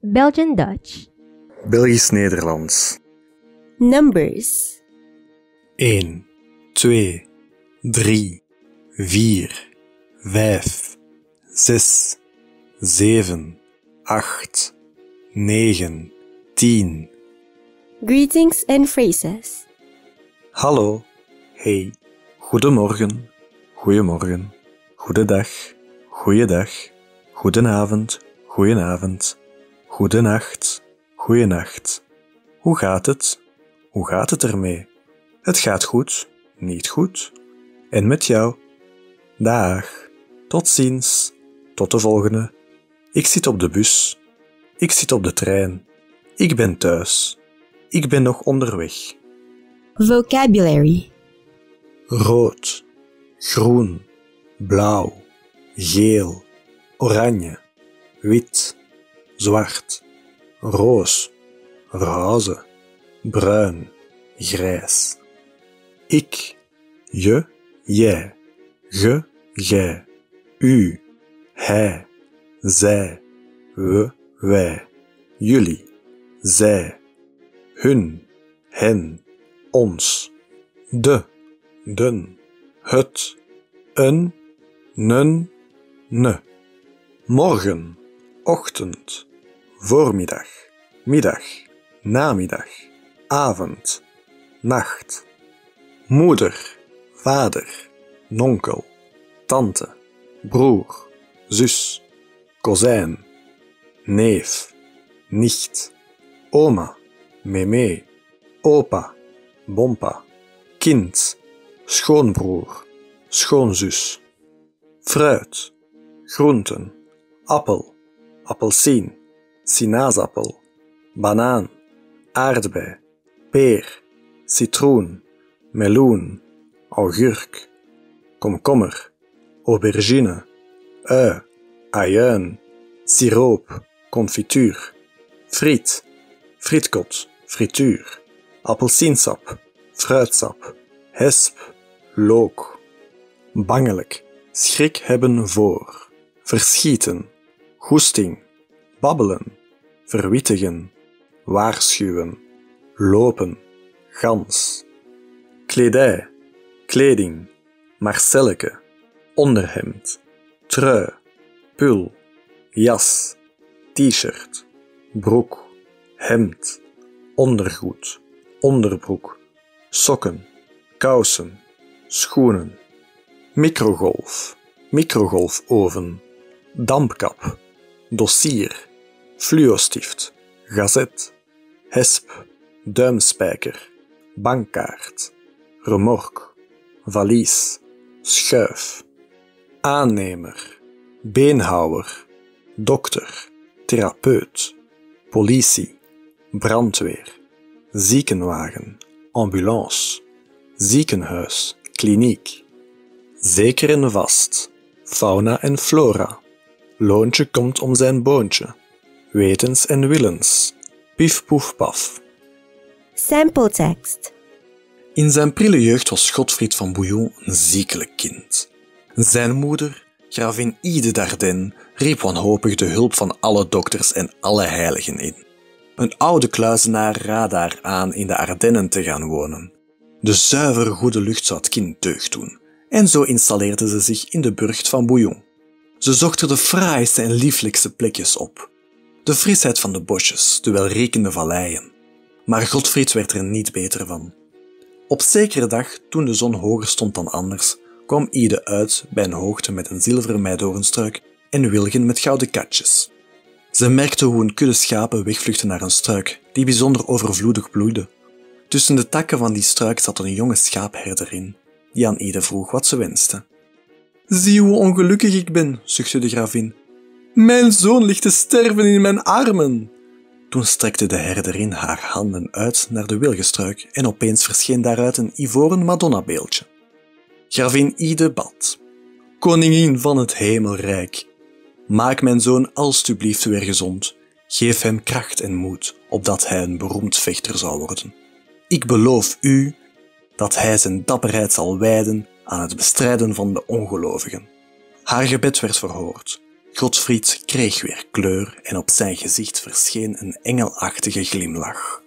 Belgian Dutch. Belgisch-Nederlands. Numbers. 1, 2, 3, 4, 5, 6, 7, 8, 9, 10. Greetings and phrases. Hallo, hey, goedemorgen, goeiemorgen, goedendag, goeiedag, goedenavond, goedenavond, goedenacht, goeienacht. Hoe gaat het? Hoe gaat het ermee? Het gaat goed, niet goed. En met jou? Dag, tot ziens, tot de volgende. Ik zit op de bus. Ik zit op de trein. Ik ben thuis. Ik ben nog onderweg. Vocabulary. Rood, groen, blauw, geel, oranje, wit, zwart, roos, roze, bruin, grijs. Ik, je, jij, ge, gij, u, hij, zij, we, wij, jullie, zij, hun, hen, ons, de, den, het, een, nen, ne. Morgen, ochtend, voormiddag, middag, namiddag, avond, nacht. Moeder, vader, nonkel, tante, broer, zus, kozijn, neef, nicht, oma, meme, opa, bompa, kind, schoonbroer, schoonzus. Fruit, groenten, appel, appelsien, sinaasappel, banaan, aardbei, peer, citroen, meloen, augurk, komkommer, aubergine, ui, ajuin, siroop, confituur, friet, frietkot, frituur, appelsiensap, fruitsap, hesp, look. Bangelijk, schrik hebben voor, verschieten, goesting, babbelen, verwittigen, waarschuwen, lopen, gans. Kledij, kleding, marcelleke, onderhemd, trui, pul, jas, t-shirt, broek, hemd, ondergoed, onderbroek, sokken, kousen, schoenen. Microgolf, microgolfoven, dampkap, dossier, fluostift, gazet, hesp, duimspijker, bankkaart, remork, valies, schuif. Aannemer, beenhouwer, dokter, therapeut, politie, brandweer, ziekenwagen, ambulance, ziekenhuis, kliniek. Zeker en vast, fauna en flora. Loontje komt om zijn boontje. Wetens en willens. Pief poef paf. Sample text. In zijn prille jeugd was Godfried van Bouillon een ziekelijk kind. Zijn moeder, gravin Ide d'Ardennes, riep wanhopig de hulp van alle dokters en alle heiligen in. Een oude kluizenaar raadde haar aan in de Ardennen te gaan wonen. De zuivere goede lucht zou het kind deugd doen. En zo installeerde ze zich in de burcht van Bouillon. Ze zocht er de fraaiste en lieflijkste plekjes op. De frisheid van de bosjes, de welriekende valleien. Maar Godfried werd er niet beter van. Op zekere dag, toen de zon hoger stond dan anders, kwam Ide uit bij een hoogte met een zilveren meidoornstruik en wilgen met gouden katjes. Ze merkte hoe een kudde schapen wegvluchtte naar een struik die bijzonder overvloedig bloeide. Tussen de takken van die struik zat een jonge schaapherderin, die aan Ide vroeg wat ze wenste. Zie hoe ongelukkig ik ben, zuchtte de gravin. Mijn zoon ligt te sterven in mijn armen. Toen strekte de herderin haar handen uit naar de wilgenstruik en opeens verscheen daaruit een ivoren Madonna-beeldje. Gravin Ide bad. Koningin van het hemelrijk, maak mijn zoon alstublieft weer gezond. Geef hem kracht en moed, opdat hij een beroemd vechter zou worden. Ik beloof u dat hij zijn dapperheid zal wijden aan het bestrijden van de ongelovigen. Haar gebed werd verhoord. Godfried kreeg weer kleur en op zijn gezicht verscheen een engelachtige glimlach.